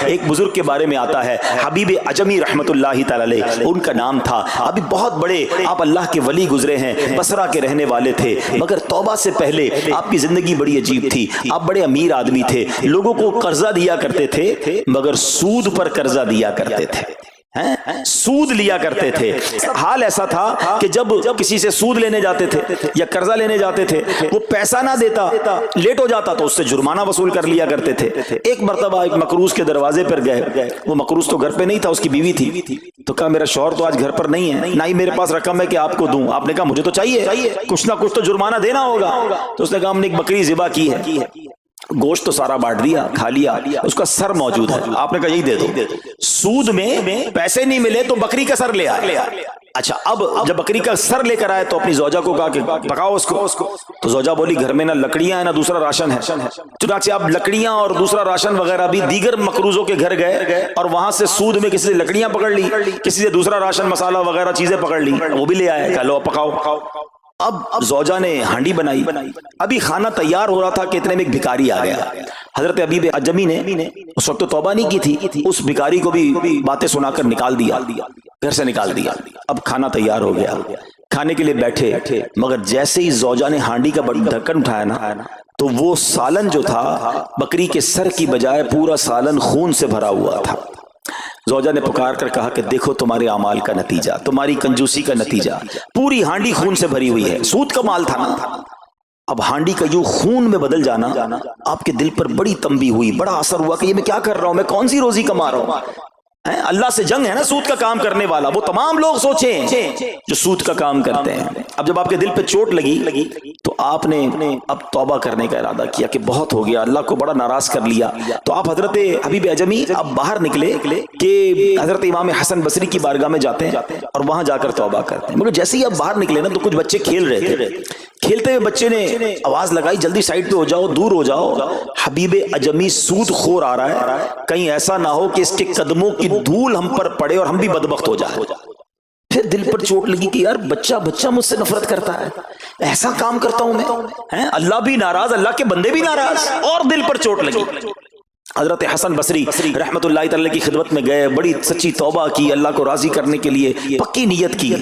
ایک بزرگ کے بارے میں آتا ہے حبیب عجمی رحمت اللہ تعالی علیہ ان کا نام تھا. ابھی بہت بڑے آپ اللہ کے ولی گزرے ہیں, بصرہ کے رہنے والے تھے, مگر توبہ سے پہلے آپ کی زندگی بڑی عجیب تھی. آپ بڑے امیر آدمی تھے, لوگوں کو قرضہ دیا کرتے تھے مگر سود پر قرضہ دیا کرتے تھے, سود لیا کرتے تھے. حال ایسا تھا کہ جب کسی سے سود لینے جاتے تھے یا قرضہ لینے جاتے تھے, وہ پیسہ نہ دیتا, لیٹ ہو جاتا تو اس سے جرمانہ وصول کر لیا کرتے تھے. ایک مرتبہ ایک مقروض کے دروازے پر گئے, وہ مقروض تو گھر پہ نہیں تھا, اس کی بیوی تھی. تو کہا میرا شوہر تو آج گھر پر نہیں ہے, نہ ہی میرے پاس رقم ہے کہ آپ کو دوں. آپ نے کہا مجھے تو چاہیے, کچھ نہ کچھ تو جرمانہ دینا ہوگا. تو اس نے کہا ہم نے ایک بکری ذبح کی ہے, گوشت تو سارا بانٹ دیا, کھا لیا, اس کا سر موجود ہے. آپ نے کہا یہی دے دو. سود میں پیسے نہیں ملے تو بکری کا سر لے آئے. اچھا, اب جب بکری کا سر لے کر آئے تو اپنی زوجہ کو کہا کہ پکاؤ اس کو. تو زوجہ بولی گھر میں نہ لکڑیاں ہیں نہ دوسرا راشن ہے. چنانچہ اب لکڑیاں اور دوسرا راشن وغیرہ بھی دیگر مقروضوں کے گھر گئے اور وہاں سے سود میں کسی سے لکڑیاں پکڑ لی, کسی سے دوسرا راشن مسالہ وغیرہ چیزیں پکڑ لی, وہ بھی لے آئے. کہا لو پکاؤ. اب زوجہ نے ہانڈی بنائی, ابھی کھانا تیار ہو رہا تھا کہ اتنے میں ایک بھکاری آ گیا. حضرت حبیب عجمی نے اس وقت تو توبہ نہیں کی تھی, اس بھکاری کو بھی باتیں سنا کر نکال دیا, گھر سے نکال دیا. اب کھانا تیار ہو گیا, کھانے کے لیے بیٹھے, مگر جیسے ہی زوجہ نے ہانڈی کا ڈھکن اٹھایا نا, تو وہ سالن جو تھا بکری کے سر کی بجائے پورا سالن خون سے بھرا ہوا تھا. زوجہ نے پکار کر کہا کہ دیکھو تمہارے اعمال کا نتیجہ, تمہاری کنجوسی کا نتیجہ, پوری ہانڈی خون سے بھری ہوئی ہے. سود کا مال تھا نا. اب ہانڈی کا یوں خون میں بدل جانا آپ کے دل پر بڑی تنبیہ ہوئی, بڑا اثر ہوا کہ یہ میں کیا کر رہا ہوں, میں کون سی روزی کما رہا ہوں. اللہ سے جنگ ہے نا سود کا کام کرنے والا, وہ تمام لوگ سوچیں جو سود کا کام کرتے ہیں. اب جب آپ کے دل پہ چوٹ لگی تو آپ نے اب توبہ کرنے کا ارادہ کیا کہ بہت ہو گیا, اللہ کو بڑا ناراض کر لیا. تو آپ حضرت حبیب عجمی اب باہر نکلے کہ حضرت امام حسن بصری کی بارگاہ میں جاتے ہیں اور وہاں جا کر توبہ کرتے ہیں. مگر جیسے ہی اب باہر نکلے نا تو کچھ بچے کھیل رہے تھے. کھیلتے ہوئے بچے نے آواز لگائی جلدی سائڈ پہ ہو جاؤ, دور ہو جاؤ, حبیب عجمی سود خور آ رہا ہے, کہیں ایسا نہ ہو کہ اس کے قدموں کی دھول ہم پر پڑے اور ہم بھی بدبخت ہو جائے. پھر دل پر چوٹ لگی کہ یار بچہ مجھ سے نفرت کرتا ہے, ایسا کام کرتا ہوں میں, اللہ بھی ناراض, اللہ کے بندے بھی ناراض, اور دل پر چوٹ لگی. حضرت حسن بصری رحمت اللہ تعالی کی خدمت میں گئے, بڑی سچی توبہ کی, اللہ کو راضی کرنے کے لیے پکی نیت کی.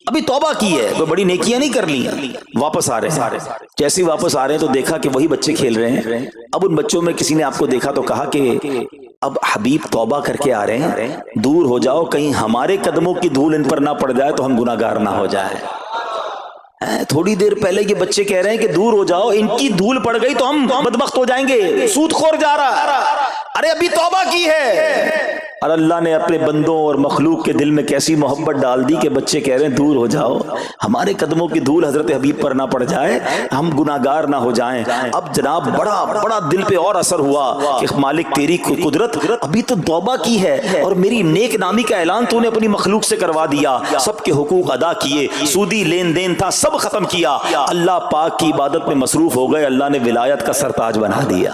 ابھی توبہ کی ہے, کوئی بڑی نیکیاں نہیں کر لی. واپس آ رہے ہیں, جیسے واپس آ رہے ہیں تو دیکھا کہ وہی بچے کھیل رہے ہیں. اب ان بچوں میں کسی نے آپ کو دیکھا تو کہا کہ اب حبیب توبہ کر کے آ رہے ہیں, دور ہو جاؤ, کہیں ہمارے قدموں کی دھول ان پر نہ پڑ جائے تو ہم گناہگار نہ ہو جائیں. تھوڑی دیر پہلے یہ بچے کہہ رہے ہیں کہ دور ہو جاؤ, ان کی دھول پڑ گئی تو ہم بدبخت ہو جائیں گے, سود خور جا رہا. ارے ابھی توبہ کی ہے. اور اللہ نے اپنے بندوں اور مخلوق کے دل میں کیسی محبت ڈال دی کہ بچے کہہ رہے ہیں دور ہو جاؤ, ہمارے قدموں کی دھول حضرت حبیب پر نہ پڑ جائے, ہم گناہگار نہ ہو جائیں. اب جناب بڑا دل پہ اور اثر ہوا کہ مالک تیری قدرت, ابھی تو توبہ کی ہے اور میری نیک نامی کا اعلان تو نے اپنی مخلوق سے کروا دیا, سب کے حقوق ادا کیے, سودی لین دین تھا سب ختم کیا, اللہ پاک کی عبادت میں مصروف ہو گئے, اللہ نے ولایت کا سرتاج بنا دیا,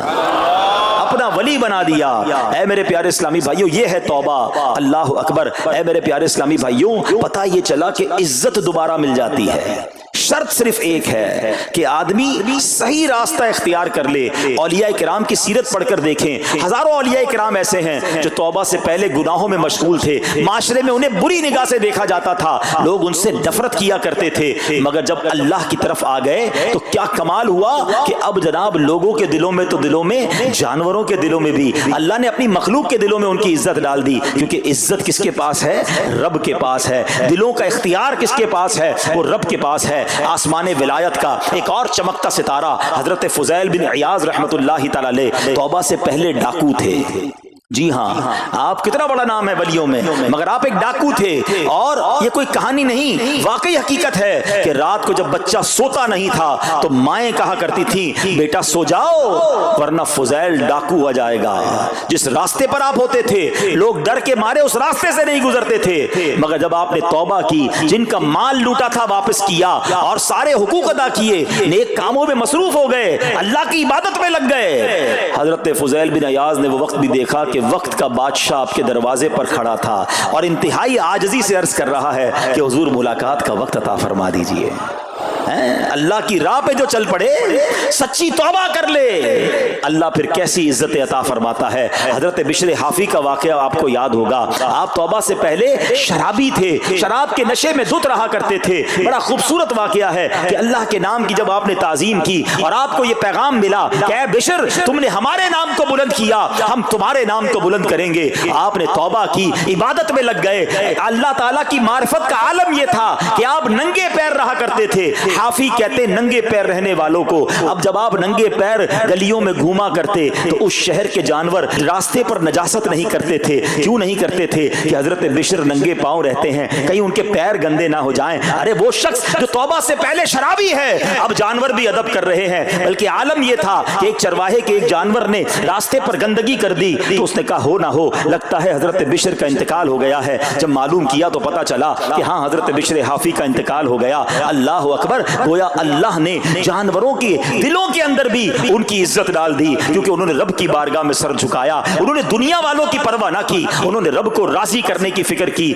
اپنا ولی بنا دیا. اے میرے پیارے اسلامی بھائیوں, یہ ہے توبہ. اللہ اکبر. اے میرے پیارے اسلامی بھائیوں, پتہ یہ چلا کہ عزت دوبارہ مل جاتی ہے. شرط صرف ایک ہے کہ آدمی صحیح راستہ اختیار کر لے. اولیاء کرام کی سیرت پڑھ کر دیکھیں, ہزاروں اولیاء کرام ایسے ہیں جو توبہ سے پہلے گناہوں میں مشغول تھے, معاشرے میں انہیں بری نگاہ سے دیکھا جاتا تھا, لوگ ان سے نفرت کیا کرتے تھے, مگر جب اللہ کی طرف آ گئے تو کیا کمال ہوا کہ اب جناب لوگوں کے دلوں میں تو دلوں میں, جانوروں کے دلوں میں بھی اللہ نے اپنی مخلوق کے دلوں میں ان کی عزت ڈال دی. کیونکہ عزت کس کے پاس ہے؟ رب کے پاس ہے. دلوں کا اختیار کس کے پاس ہے؟ وہ رب کے پاس ہے. آسمان ولایت کا ایک اور چمکتا ستارہ حضرت فضیل بن عیاض رحمت اللہ تعالی علیہ توبہ سے پہلے ڈاکو تھے. جی ہاں, آپ کتنا بڑا نام ہے ولیوں میں, مگر آپ ایک ڈاکو تھے. اور یہ کوئی کہانی نہیں, واقعی حقیقت ہے کہ رات کو جب بچہ سوتا نہیں تھا تو مائیں کہا کرتی تھی بیٹا سو جاؤ ورنہ فضیل ڈاکو آ جائے گا. جس راستے پر آپ ہوتے تھے لوگ ڈر کے مارے اس راستے سے نہیں گزرتے تھے, مگر جب آپ نے توبہ کی, جن کا مال لوٹا تھا واپس کیا اور سارے حقوق ادا کیے, نیک کاموں میں مصروف ہو گئے, اللہ کی عبادت میں لگ گئے. حضرت فضیل بن عیاض نے وہ وقت بھی دیکھا کہ وقت کا بادشاہ آپ کے دروازے پر کھڑا تھا اور انتہائی عاجزی سے عرض کر رہا ہے کہ حضور ملاقات کا وقت عطا فرما دیجئے. اللہ کی راہ پہ جو چل پڑے, سچی توبہ کر لے, اللہ پھر کیسی عزت عطا فرماتا ہے. حضرت بشر حافی کا واقعہ آپ کو یاد ہوگا. آپ توبہ سے پہلے شرابی تھے, شراب کے نشے میں دھت رہا کرتے تھے. بڑا خوبصورت واقعہ ہے کہ اللہ کے نام کی جب آپ نے تعظیم کی اور آپ کو یہ پیغام ملا کہ اے بشر تم نے ہمارے نام کو بلند کیا, ہم تمہارے نام کو بلند کریں گے. آپ نے توبہ کی, عبادت میں لگ گئے. اللہ تعالیٰ کی معرفت کا عالم یہ تھا کہ آپ ننگے پیر رہا کرتے تھے. حافی کہتے ننگے پیر رہنے والوں کو. اب جب آپ ننگے پیر گلیوں میں گھوما کرتے تو اس شہر کے جانور راستے پر نجاست نہیں کرتے تھے. کیوں نہیں کرتے تھے؟ کہ حضرت بشر ننگے پاؤں رہتے ہیں, کہیں ان کے پیر گندے نہ ہو جائیں. ارے وہ شخص جو توبہ سے پہلے شرابی ہے, اب جانور بھی ادب کر رہے ہیں. بلکہ عالم یہ تھا کہ ایک چرواہے کے ایک جانور نے راستے پر گندگی کر دی تو اس نے کہا ہو نہ ہو, لگتا ہے حضرت بشر کا انتقال ہو گیا ہے. جب معلوم کیا تو پتا چلا کہ ہاں حضرت بشر حافی کا انتقال ہو گیا. اللہ اکبر, گویا اللہ نے جانوروں کے دلوں کے اندر بھی ان کی عزت ڈال دی, کیونکہ انہوں نے رب کی بارگاہ میں سر جھکایا. انہوں نے دنیا والوں کی پرواہ نہ کی, انہوں نے رب کو راضی کرنے کی فکر کی.